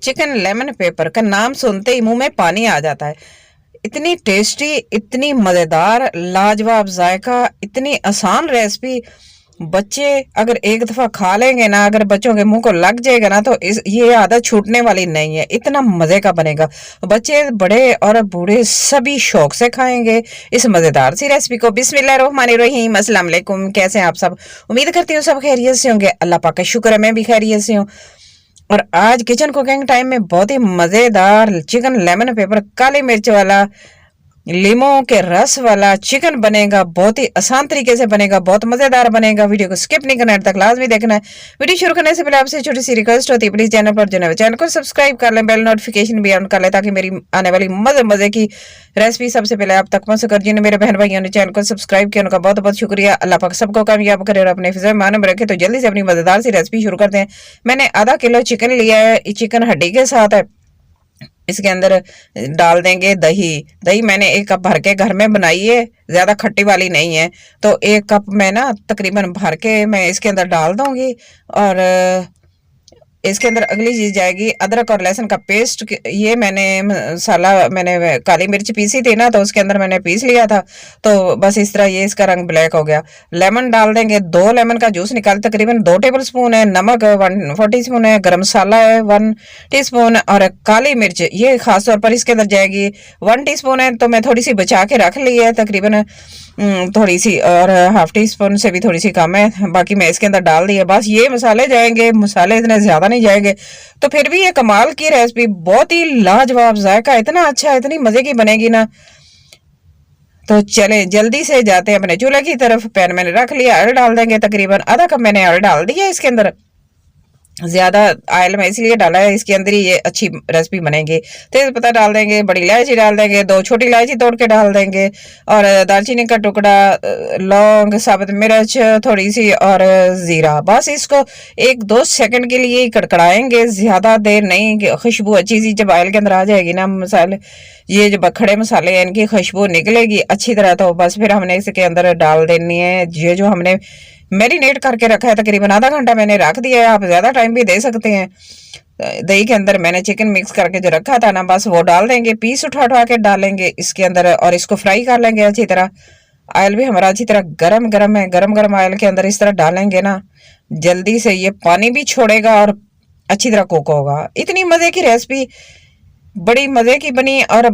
Chicken lemon pepper का नाम सुनते ही मुंह में पानी आ जाता है। इतनी टेस्टी, इतनी मजेदार, लाजवाब जायका, इतनी आसान रेसिपी। बच्चे अगर एक दफा खा लेंगे ना, अगर बच्चों के मुंह को लग जाएगा ना, तो ये आदत छूटने वाली नहीं है। इतना मजे का बनेगा, बच्चे बड़े और बूढ़े सभी शौक से खाएंगे इस मजेदार सी रेसिपी को। बिस्मिल्लाहिर्रहमानिर्रहीम। अस्सलाम वालेकुम। कैसे हैं आप सब? उम्मीद करती हूँ सब खैरियत से होंगे। अल्लाह पाक का शुक्र है मैं भी खैरियत से हूँ। और आज किचन कुकिंग टाइम में बहुत ही मजेदार चिकन लेमन पेपर काली मिर्च वाला, लीमो के रस वाला चिकन बनेगा। बहुत ही आसान तरीके से बनेगा, बहुत मजेदार बनेगा। वीडियो को स्किप नहीं करना है, तक लाजमी देखना है। वीडियो शुरू करने से पहले आपसे छोटी सी रिक्वेस्ट होती है, प्लीज चैनल पर जो है चैनल को सब्सक्राइब कर लें, बेल नोटिफिकेशन भी ऑन कर लें, ताकि मेरी आने वाली मजे मजे की रेसिपी सबसे पहले आप तक पहुंच सके। जिन्हें मेरे बहन भाइयों ने चैनल को सब्सक्राइब किया उनका बहुत बहुत शुक्रिया। अल्लाह पाक सबको कामयाब करे और अपने फिजा में रखे। तो जल्दी से अपनी मजेदार सी रेसिपी शुरू करते हैं। मैंने आधा किलो चिकन लिया है, चिकन हड्डी के साथ है। इसके अंदर डाल देंगे दही। दही मैंने 1 कप भर के घर में बनाई है, ज्यादा खट्टी वाली नहीं है। तो 1 कप में ना तकरीबन भर के मैं इसके अंदर डाल दूंगी। और इसके अंदर अगली चीज जाएगी अदरक और लहसुन का पेस्ट। ये मैंने मसाला, मैंने काली मिर्च पीसी थी ना, तो उसके अंदर मैंने पीस लिया था। तो बस इस तरह ये इसका रंग ब्लैक हो गया। लेमन डाल देंगे, 2 लेमन का जूस निकाल, तकरीबन 2 टेबल स्पून है। नमक 1 टीस्पून है। गरम मसाला है 1 टीस्पून। और काली मिर्च ये खास तौर पर इसके अंदर जाएगी 1 टीस्पून है। तो मैं थोड़ी सी बचा के रख ली है, तकरीबन थोड़ी सी, और हाफ टी स्पून से भी थोड़ी सी कम है। बाकी मैं इसके अंदर डाल दी है। बस ये मसाले जाएंगे, मसाले इतने ज्यादा नहीं जाएंगे। तो फिर भी ये कमाल की रेसिपी, बहुत ही लाजवाब, जायका इतना अच्छा, इतनी मजे की बनेगी ना। तो चले जल्दी से जाते हैं अपने चूल्हे की तरफ। पैन मैंने रख लिया, ऑयल डाल देंगे, तकरीबन आधा कप मैंने ऑयल डाल दिया इसके अंदर। ज्यादा ऑयल में इसलिए डाला है, इसके अंदर ही ये अच्छी रेसिपी बनेगी। तेज पत्ता डाल देंगे, बड़ी इलायची डाल देंगे, 2 छोटी इलायची तोड़ के डाल देंगे, और दालचीनी का टुकड़ा, लौंग, साबुत मिर्च थोड़ी सी, और जीरा। बस इसको 1-2 सेकंड के लिए कड़कड़ाएंगे, ज्यादा देर नहीं। खुशबू अच्छी सी जब ऑयल के अंदर आ जाएगी ना, मसाले, ये जो खड़े मसाले हैं इनकी खुशबू निकलेगी अच्छी तरह। तो बस फिर हमने इसके अंदर डाल देनी है ये जो हमने मैरिनेट करके रखा है, तकरीबन आधा घंटा मैंने रख दिया है। आप ज्यादा टाइम भी दे सकते हैं। दही के अंदर मैंने चिकन मिक्स करके जो रखा था ना, बस वो डाल देंगे, पीस उठा उठा के डालेंगे इसके अंदर, और इसको फ्राई कर लेंगे अच्छी तरह। ऑयल भी हमारा अच्छी तरह गरम गरम है। गरम गरम ऑयल के अंदर इस तरह डालेंगे ना, जल्दी से ये पानी भी छोड़ेगा और अच्छी तरह कुक होगा। इतनी मजे की रेसिपी, बड़ी मजे की बनी, और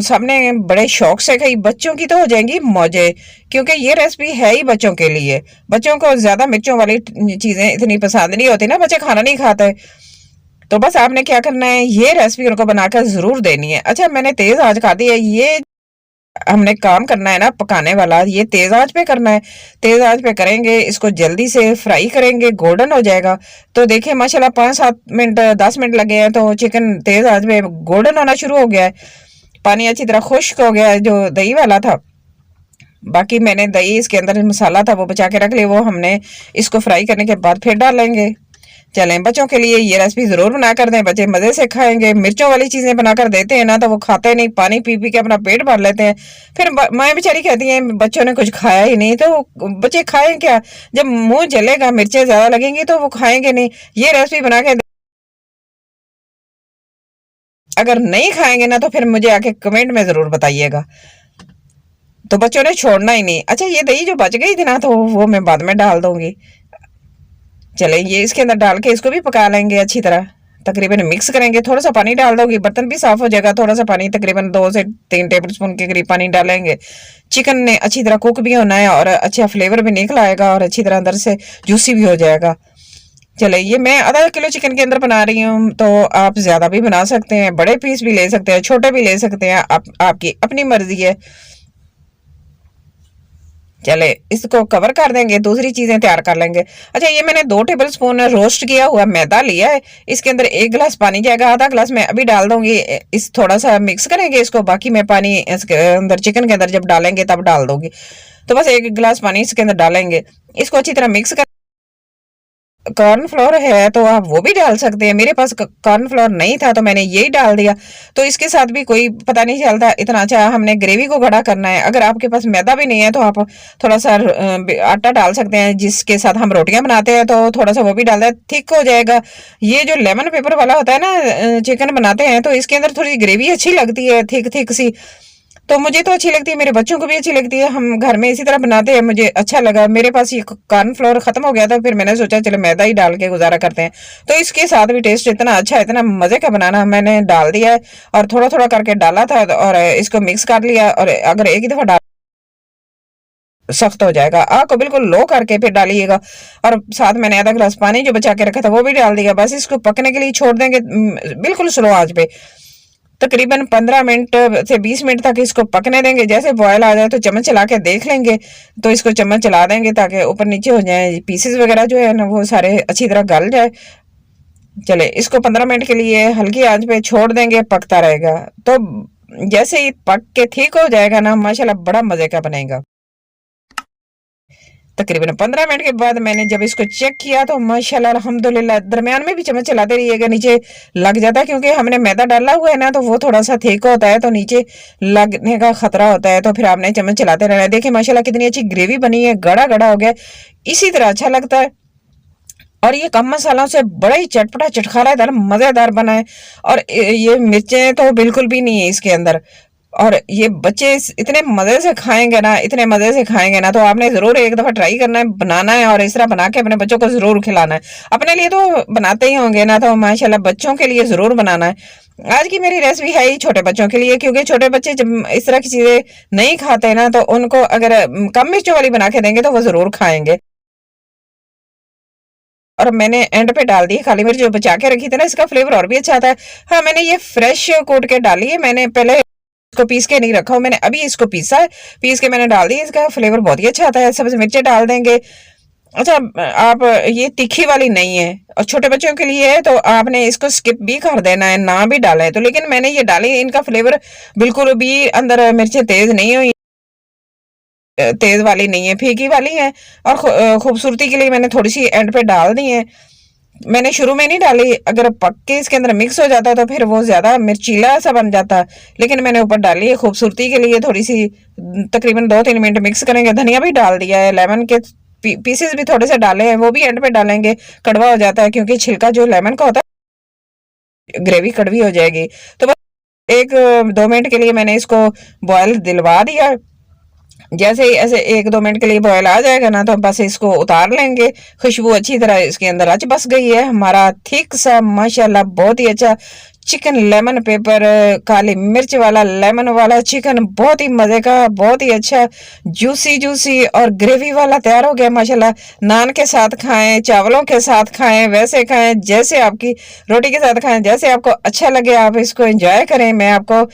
सबने बड़े शौक से खाई। बच्चों की तो हो जाएंगी मौजे, क्योंकि ये रेसिपी है ही बच्चों के लिए। बच्चों को ज्यादा मिर्चों वाली चीजें इतनी पसंद नहीं होती ना, बच्चे खाना नहीं खाते। तो बस आपने क्या करना है, ये रेसिपी उनको बनाकर जरूर देनी है। अच्छा, मैंने तेज आंच कर दी है। ये हमने काम करना है ना पकाने वाला, ये तेज आंच पे करना है। तेज आंच पे करेंगे, इसको जल्दी से फ्राई करेंगे, गोल्डन हो जाएगा। तो देखिए माशाल्लाह 5-7 मिनट 10 मिनट लगे हैं, तो चिकन तेज आंच पे गोल्डन होना शुरू हो गया है। पानी अच्छी तरह खुश्क हो गया है जो दही वाला था। बाकी मैंने दही, इसके अंदर मसाला था वो बचा के रख लिया, वो हमने इसको फ्राई करने के बाद फिर डालेंगे। चलें, बच्चों के लिए ये रेसिपी जरूर बना कर दें, बच्चे मजे से खाएंगे। मिर्चों वाली चीजें बनाकर देते हैं ना, तो वो खाते नहीं, पानी पी पी के अपना पेट भर लेते हैं। फिर माँ बेचारी कहती हैं बच्चों ने कुछ खाया ही नहीं, तो बच्चे खाएं क्या? जब मुंह जलेगा, मिर्चें ज्यादा लगेंगी, तो वो खाएंगे नहीं। ये रेसिपी बना के अगर नहीं खाएंगे ना, तो फिर मुझे आके कमेंट में जरूर बताइएगा। तो बच्चों ने छोड़ना ही नहीं। अच्छा, ये दही जो बच गई थी ना, तो वो मैं बाद में डाल दूंगी। चले, ये इसके अंदर डाल के इसको भी पका लेंगे अच्छी तरह। तकरीबन मिक्स करेंगे, थोड़ा सा पानी डाल दोगे, बर्तन भी साफ हो जाएगा। थोड़ा सा पानी, तकरीबन 2 से 3 टेबल स्पून के करीब पानी डालेंगे। चिकन ने अच्छी तरह कुक भी होना है, और अच्छा फ्लेवर भी निकल आएगा, और अच्छी तरह अंदर से जूसी भी हो जाएगा। चले, ये मैं आधा किलो चिकन के अंदर बना रही हूँ, तो आप ज्यादा भी बना सकते हैं, बड़े पीस भी ले सकते हैं, छोटे भी ले सकते हैं, आपकी अपनी मर्जी है। चले, इसको कवर कर देंगे, दूसरी चीजें तैयार कर लेंगे। अच्छा, ये मैंने 2 टेबल स्पून रोस्ट किया हुआ मैदा लिया है। इसके अंदर 1 गिलास पानी जाएगा, आधा गिलास मैं अभी डाल दूंगी। इस थोड़ा सा मिक्स करेंगे इसको, बाकी मैं पानी इसके अंदर चिकन के अंदर जब डालेंगे तब डाल दूंगी। तो बस 1 गिलास पानी इसके अंदर डालेंगे, इसको अच्छी तरह मिक्स कर कॉर्नफ्लोर है तो आप वो भी डाल सकते हैं। मेरे पास कॉर्नफ्लोर नहीं था तो मैंने यही डाल दिया। तो इसके साथ भी कोई पता नहीं चलता। इतना अच्छा हमने ग्रेवी को गाढ़ा करना है। अगर आपके पास मैदा भी नहीं है तो आप थोड़ा सा आटा डाल सकते हैं, जिसके साथ हम रोटियां बनाते हैं, तो थोड़ा सा वो भी डाल दें, थिक हो जाएगा। ये जो लेमन पेपर वाला होता है ना, चिकन बनाते हैं तो इसके अंदर थोड़ी ग्रेवी अच्छी लगती है, थिक थिक सी। तो मुझे तो अच्छी लगती है, मेरे बच्चों को भी अच्छी लगती है। हम घर में इसी तरह बनाते हैं, मुझे अच्छा लगा। मेरे पास ये कॉर्नफ्लोर खत्म हो गया था, फिर मैंने सोचा चलो मैदा ही डाल के गुजारा करते हैं। तो इसके साथ भी टेस्ट इतना अच्छा, इतना मजे का बनाना, मैंने डाल दिया है और थोड़ा थोड़ा करके डाला था और इसको मिक्स कर लिया। और अगर एक ही दफा डाल सख्त हो जाएगा, आग को बिल्कुल लो करके फिर डालिएगा। और साथ मैंने आधा गिलास पानी जो बचा के रखा था वो भी डाल दिया। बस इसको पकने के लिए छोड़ देंगे बिल्कुल स्लो आंच पे। तकरीबन 15 मिनट से 20 मिनट तक इसको पकने देंगे। जैसे बॉयल आ जाए तो चम्मच चला के देख लेंगे, तो इसको चम्मच चला देंगे ताकि ऊपर नीचे हो जाए, पीसेस वगैरह जो है ना वो सारे अच्छी तरह गल जाए। चले इसको 15 मिनट के लिए हल्की आंच पे छोड़ देंगे, पकता रहेगा। तो जैसे ही पक के ठीक हो जाएगा ना, माशाल्लाह बड़ा मजे का बनेगा। तकरीबन 15 मिनट के बाद मैंने जब इसको चेक किया तो माशाल्लाह अल्हम्दुलिल्लाह, दरमियान में भी चम्मच चलाते रहिएगा, नीचे लग जाता है क्योंकि हमने मैदा डाला हुआ है ना, तो वो थोड़ा सा थिक होता है तो नीचे लगने का खतरा होता है। तो फिर आपने चम्मच चलाते रहना है। देखिए माशाल्लाह कितनी अच्छी ग्रेवी बनी है, गड़ा गड़ा हो गया, इसी तरह अच्छा लगता है। और ये कम मसालों से बड़ा ही चटपटा चटखारादार मजेदार बना है। और ये मिर्चें तो बिल्कुल भी नहीं है इसके अंदर। और ये बच्चे इतने मजे से खाएंगे ना, इतने मजे से खाएंगे ना, तो आपने जरूर एक दफा ट्राई करना है, बनाना है और इस तरह बना के अपने बच्चों को जरूर खिलाना है। अपने लिए तो बनाते ही होंगे ना, तो माशाल्लाह बच्चों के लिए जरूर बनाना है। आज की मेरी रेसिपी है ही छोटे बच्चों के लिए, क्योंकि छोटे बच्चे जब इस तरह की चीजें नहीं खाते ना, तो उनको अगर कम मिर्चों वाली बना के देंगे तो वो जरूर खाएंगे। और मैंने एंड पे डाल दी काली मिर्च जो बचा के रखी थी ना, इसका फ्लेवर और भी अच्छा आता है। हाँ, मैंने ये फ्रेश कूट के डाली है, मैंने पहले इसको पीस के नहीं रखा हूँ, मैंने अभी इसको पीसा है, पीस के मैंने डाल दी। इसका फ्लेवर बहुत ही अच्छा आता है। सब्ज मिर्चें डाल देंगे। अच्छा, आप ये तीखी वाली नहीं है और छोटे बच्चों के लिए है, तो आपने इसको स्किप भी कर देना है, ना भी डाला है तो। लेकिन मैंने ये डाली, इनका फ्लेवर बिल्कुल भी अंदर मिर्चें तेज नहीं हुई, तेज वाली नहीं है, फीकी वाली है। और खूबसूरती के लिए मैंने थोड़ी सी एंड पे डाल दी है। मैंने शुरू में नहीं डाली, अगर पक के इसके अंदर मिक्स हो जाता तो फिर वो ज्यादा मिर्चीला सा बन जाता। लेकिन मैंने ऊपर डाली है खूबसूरती के लिए थोड़ी सी। तकरीबन 2-3 मिनट मिक्स करेंगे। धनिया भी डाल दिया है, लेमन के पीसेस भी थोड़े से डाले हैं, वो भी एंड पे डालेंगे। कड़वा हो जाता है क्योंकि छिलका जो लेमन का होता है, ग्रेवी कड़वी हो जाएगी। तो बस 1-2 मिनट के लिए मैंने इसको बॉयल दिलवा दिया। जैसे ही ऐसे 1-2 मिनट के लिए बॉयल आ जाएगा ना, तो बस इसको उतार लेंगे। खुशबू अच्छी तरह इसके अंदर रच बस गई है। हमारा थिक सा माशाल्लाह बहुत ही अच्छा चिकन लेमन पेपर, काली मिर्च वाला लेमन वाला चिकन, बहुत ही मजे का, बहुत ही अच्छा जूसी जूसी और ग्रेवी वाला तैयार हो गया माशाल्लाह। नान के साथ खाएं, चावलों के साथ खाएं, वैसे खाएं जैसे आपकी रोटी के साथ खाएं, जैसे आपको अच्छा लगे आप इसको एंजॉय करें। मैं आपको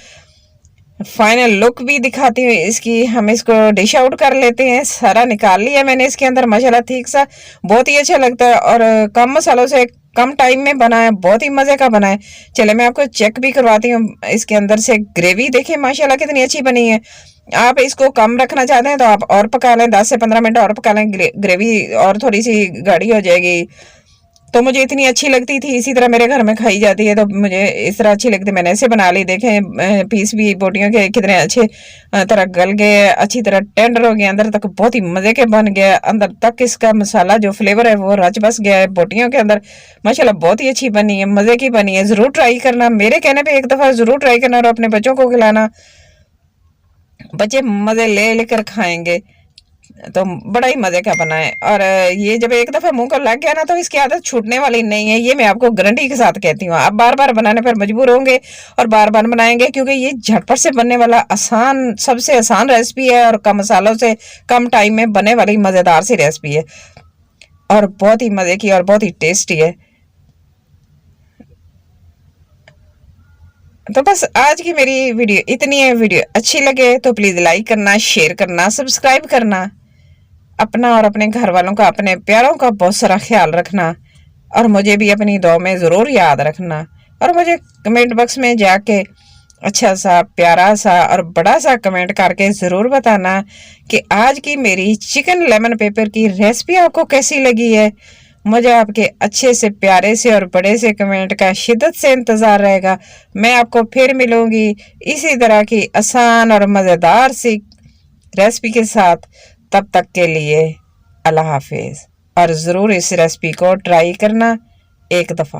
फाइनल लुक भी दिखाती हूँ इसकी। हम इसको डिश आउट कर लेते हैं। सारा निकाल लिया मैंने इसके अंदर, माशाल्लाह ठीक सा, बहुत ही अच्छा लगता है और कम मसालों से कम टाइम में बना है, बहुत ही मजे का बना है। चले मैं आपको चेक भी करवाती हूँ इसके अंदर से ग्रेवी। देखिए माशाल्लाह कितनी अच्छी बनी है। आप इसको कम रखना चाहते हैं तो आप और पका लें, 10 से 15 मिनट और पका लें, ग्रेवी और थोड़ी सी गाढ़ी हो जाएगी। तो मुझे इतनी अच्छी लगती थी, इसी तरह मेरे घर में खाई जाती है, तो मुझे इस तरह अच्छी लगती, मैंने ऐसे बना ली। देखें पीस भी बोटियों के कितने अच्छे तरह गल गए, अच्छी तरह टेंडर हो गए, अंदर तक बहुत ही मजे के बन गया। अंदर तक इसका मसाला जो फ्लेवर है वो रच बस गया है बोटियों के अंदर। माशाल्लाह बहुत ही अच्छी बनी है, मजे की बनी है। जरूर ट्राई करना, मेरे कहने पे एक दफा जरूर ट्राई करना और अपने बच्चों को खिलाना। बच्चे मजे ले लेकर खाएंगे। तो बड़ा ही मजे का बना है। और ये जब एक दफा मुंह को लग गया ना, तो इसकी आदत छूटने वाली नहीं है, ये मैं आपको गारंटी के साथ कहती हूँ। आप बार बार बनाने पर मजबूर होंगे और बार बार बनाएंगे, क्योंकि ये झटपट से बनने वाला आसान, सबसे आसान रेसिपी है और कम मसालों से कम टाइम में बनने वाली मजेदार सी रेसिपी है और बहुत ही मजे की और बहुत ही टेस्टी है। तो बस आज की मेरी वीडियो इतनी है। वीडियो अच्छी लगे तो प्लीज लाइक करना, शेयर करना, सब्सक्राइब करना। अपना और अपने घर वालों का, अपने प्यारों का बहुत सारा ख्याल रखना और मुझे भी अपनी दुआ में ज़रूर याद रखना। और मुझे कमेंट बॉक्स में जाके अच्छा सा, प्यारा सा और बड़ा सा कमेंट करके ज़रूर बताना कि आज की मेरी चिकन लेमन पेपर की रेसिपी आपको कैसी लगी है। मुझे आपके अच्छे से, प्यारे से और बड़े से कमेंट का शिद्दत से इंतज़ार रहेगा। मैं आपको फिर मिलूंगी इसी तरह की आसान और मज़ेदार सी रेसिपी के साथ। तब तक के लिए अल्लाह हाफिज़। और ज़रूर इस रेसिपी को ट्राई करना एक दफ़ा।